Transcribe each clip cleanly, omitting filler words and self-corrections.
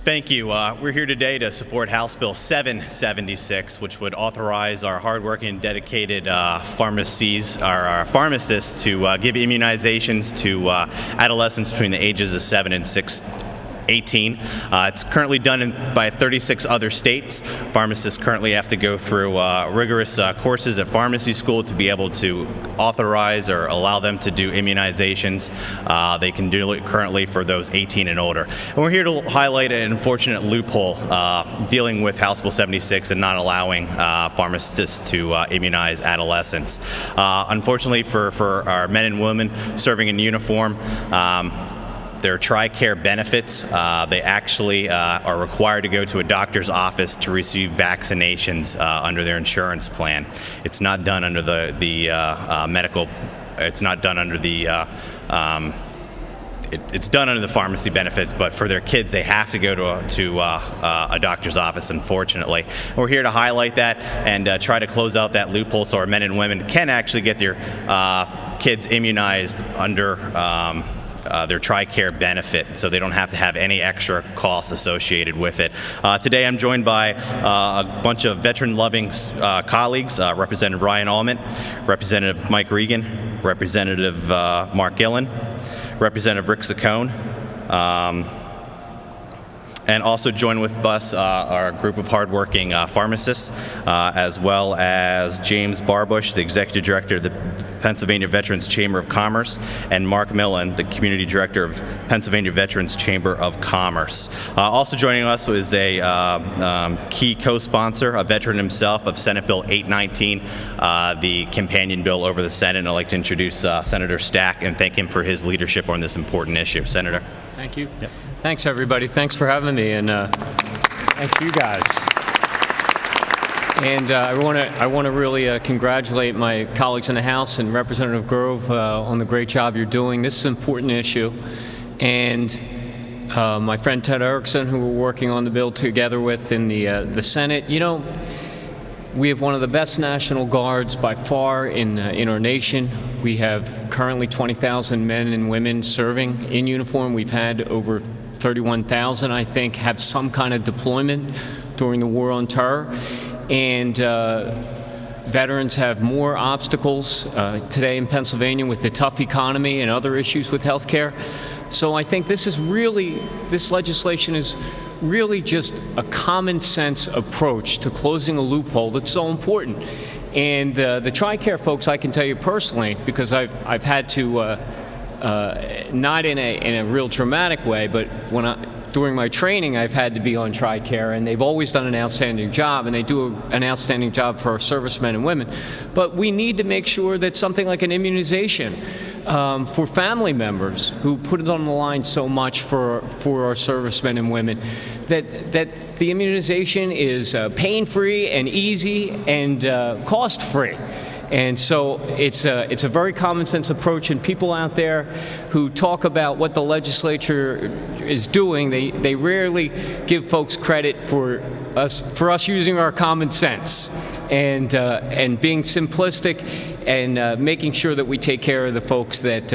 Thank you. We're here today to support House Bill 776, which would authorize our hardworking and dedicated pharmacists to give immunizations to adolescents between the ages of 7 and 18. It's currently done by 36 other states. Pharmacists currently have to go through rigorous courses at pharmacy school to be able to authorize or allow them to do immunizations. They can do it currently for those 18 and older. And we're here to highlight an unfortunate loophole dealing with House Bill 76 and not allowing pharmacists to immunize adolescents. Unfortunately for our men and women serving in uniform, their TRICARE benefits, they actually are required to go to a doctor's office to receive vaccinations under their insurance plan. It's not done under the medical, it's not done under the it's done under the pharmacy benefits, but for their kids, they have to go to a doctor's office, unfortunately. And we're here to highlight that and try to close out that loophole so our men and women can actually get their kids immunized under their TRICARE benefit, so they don't have to have any extra costs associated with it. Today I'm joined by a bunch of veteran-loving colleagues, Representative Ryan Allman, Representative Mike Regan, Representative Mark Gillen, Representative Rick Saccone, and also join with us our group of hardworking pharmacists, as well as James Barbush, the Executive Director of the Pennsylvania Veterans Chamber of Commerce, and Mark Millen, the Community Director of Pennsylvania Veterans Chamber of Commerce. Also joining us is a key co-sponsor, a veteran himself, of Senate Bill 819, the companion bill over the Senate. And I'd like to introduce Senator Stack and thank him for his leadership on this important issue. Senator. Thank you. Yep. Thanks, everybody. Thanks for having me, and thank you guys. And I want to really congratulate my colleagues in the House and Representative Grove on the great job you're doing. This is an important issue, and my friend Ted Erickson, who we're working on the bill together with in the Senate. You know, we have one of the best National Guards by far in our nation. We have currently 20,000 men and women serving in uniform. We've had over 31,000, I think, have some kind of deployment during the war on terror. And veterans have more obstacles today in Pennsylvania with the tough economy and other issues with health care. So I think this legislation is really just a common sense approach to closing a loophole that's so important. And the TRICARE folks, I can tell you personally, because I've had to, not in a real dramatic way, but during my training, I've had to be on TRICARE, and they've always done an outstanding job, and they do an outstanding job for our servicemen and women. But we need to make sure that something like an immunization for family members who put it on the line so much for our servicemen and women, that the immunization is pain-free and easy and cost-free. And so it's a very common sense approach, and people out there who talk about what the legislature is doing, they rarely give folks credit for us using our common sense and being simplistic and making sure that we take care of the folks that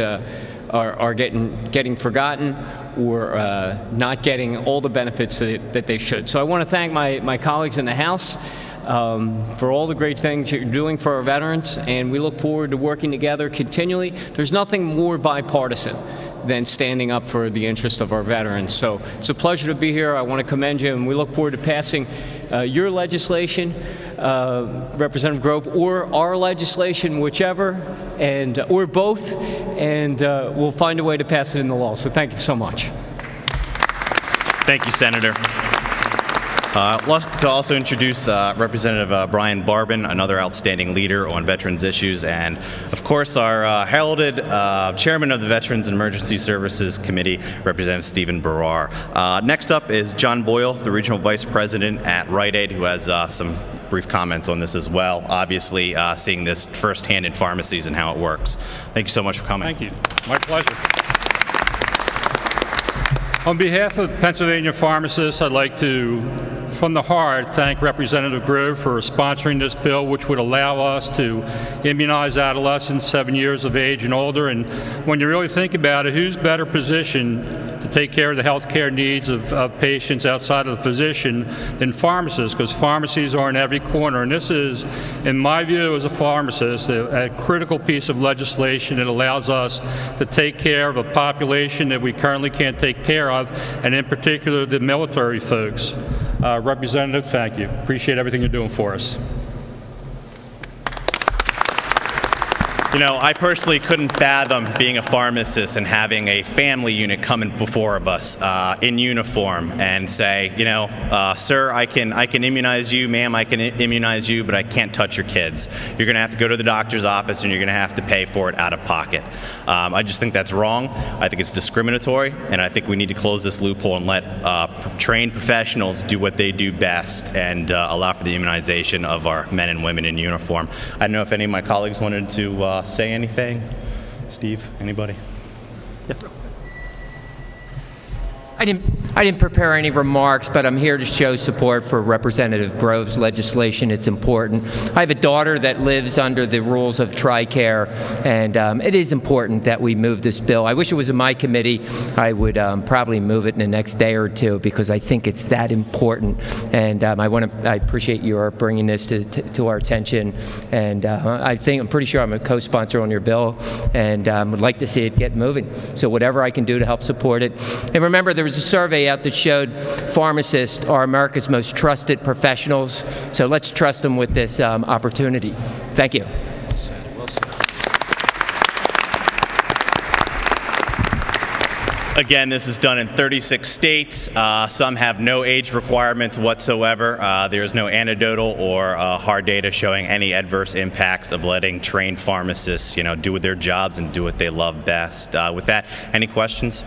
are getting forgotten or not getting all the benefits that they should. So I want to thank my colleagues in the House for all the great things you're doing for our veterans, and we look forward to working together continually. There's nothing more bipartisan than standing up for the interest of our veterans. So it's a pleasure to be here. I want to commend you, and we look forward to passing your legislation, Representative Grove, or our legislation, whichever, and or both, and we'll find a way to pass it in the law. So thank you so much. Thank you, Senator. I'd like to also introduce Representative Brian Barbin, another outstanding leader on veterans issues, and of course our heralded chairman of the Veterans and Emergency Services Committee, Representative Stephen Barrar. Next up is John Boyle, the Regional Vice President at Rite Aid, who has some brief comments on this as well, obviously seeing this firsthand in pharmacies and how it works. Thank you so much for coming. Thank you. My pleasure. On behalf of Pennsylvania pharmacists, I'd like to, from the heart, thank Representative Grove for sponsoring this bill, which would allow us to immunize adolescents 7 years of age and older. And when you really think about it, who's better positioned to take care of the health care needs of patients outside of the physician than pharmacists, because pharmacies are in every corner. And this is, in my view as a pharmacist, a critical piece of legislation that allows us to take care of a population that we currently can't take care of, and in particular the military folks. Representative, thank you. Appreciate everything you're doing for us. You know, I personally couldn't fathom being a pharmacist and having a family unit coming before of us in uniform and say, you know, sir, I can immunize you, ma'am, I can immunize you, but I can't touch your kids. You're going to have to go to the doctor's office and you're going to have to pay for it out of pocket. I just think that's wrong. I think it's discriminatory, and I think we need to close this loophole and let trained professionals do what they do best and allow for the immunization of our men and women in uniform. I don't know if any of my colleagues wanted to say anything. Steve, anybody? Yeah. I didn't prepare any remarks, but I'm here to show support for Representative Grove's legislation. It's important. I have a daughter that lives under the rules of TRICARE, and it is important that we move this bill. I wish it was in my committee. I would probably move it in the next day or two because I think it's that important. And I appreciate your bringing this to our attention. And I'm pretty sure I'm a co-sponsor on your bill, and would like to see it get moving. So whatever I can do to help support it. And remember, there was a survey out that showed pharmacists are America's most trusted professionals, so let's trust them with this opportunity. Thank you. Again, this is done in 36 states. Some have no age requirements whatsoever. There's no anecdotal or hard data showing any adverse impacts of letting trained pharmacists, do their jobs and do what they love best. With that, any questions?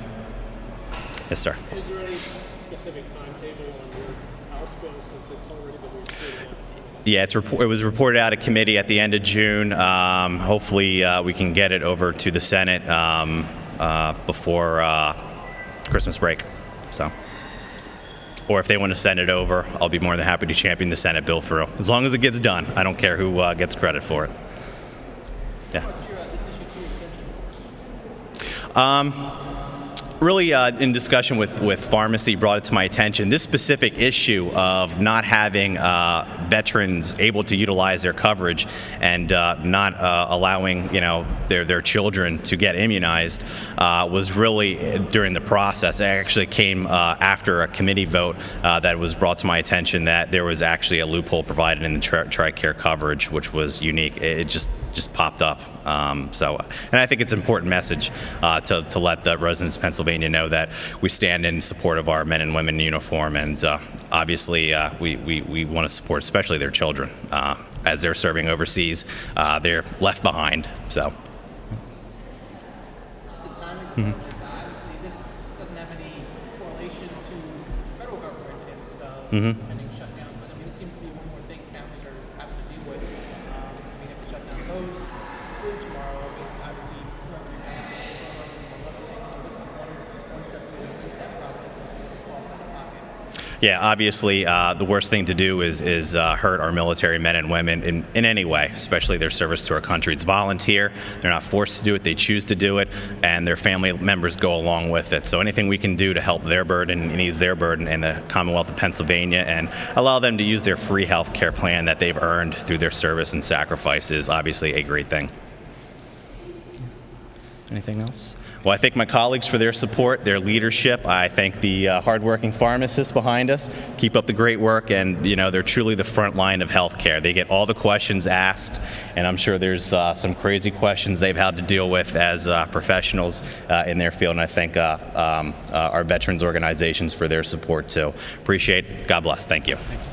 Yes, sir. Is there any specific timetable on your House bill since it's already been reported? Yeah, it was reported out of committee at the end of June. Hopefully, we can get it over to the Senate before Christmas break. So, or if they want to send it over, I'll be more than happy to champion the Senate bill for as long as it gets done. I don't care who gets credit for it. Yeah. This issue to your attention? Really, in discussion with pharmacy, brought it to my attention. This specific issue of not having veterans able to utilize their coverage and not allowing, their children to get immunized was really during the process. It actually came after a committee vote that was brought to my attention that there was actually a loophole provided in the TRICARE coverage, which was unique. It just popped up. And I think it's an important message to let the residents of Pennsylvania know that we stand in support of our men and women in uniform, and obviously we want to support especially their children as they're serving overseas. They're left behind. So. The timing obviously this doesn't have any correlation to the federal government and its pending shutdown, but it seems to be one more thing counties are having to deal with. If the shutdown goes through tomorrow, obviously once we have this and other things, so this is one step to increase that process and costs out of pocket. Yeah, obviously, the worst thing to do is hurt our military men and women in any way, especially their service to our country. It's volunteer. They're not forced to do it. They choose to do it, and their family members go along with it. So anything we can do to help their burden and ease their burden in the Commonwealth of Pennsylvania and allow them to use their free health care plan that they've earned through their service and sacrifice is obviously a great thing. Anything else? Well, I thank my colleagues for their support, their leadership. I thank the hardworking pharmacists behind us. Keep up the great work, and they're truly the front line of healthcare. They get all the questions asked, and I'm sure there's some crazy questions they've had to deal with as professionals in their field. And I thank our veterans organizations for their support too. Appreciate it. God bless. Thank you. Thanks.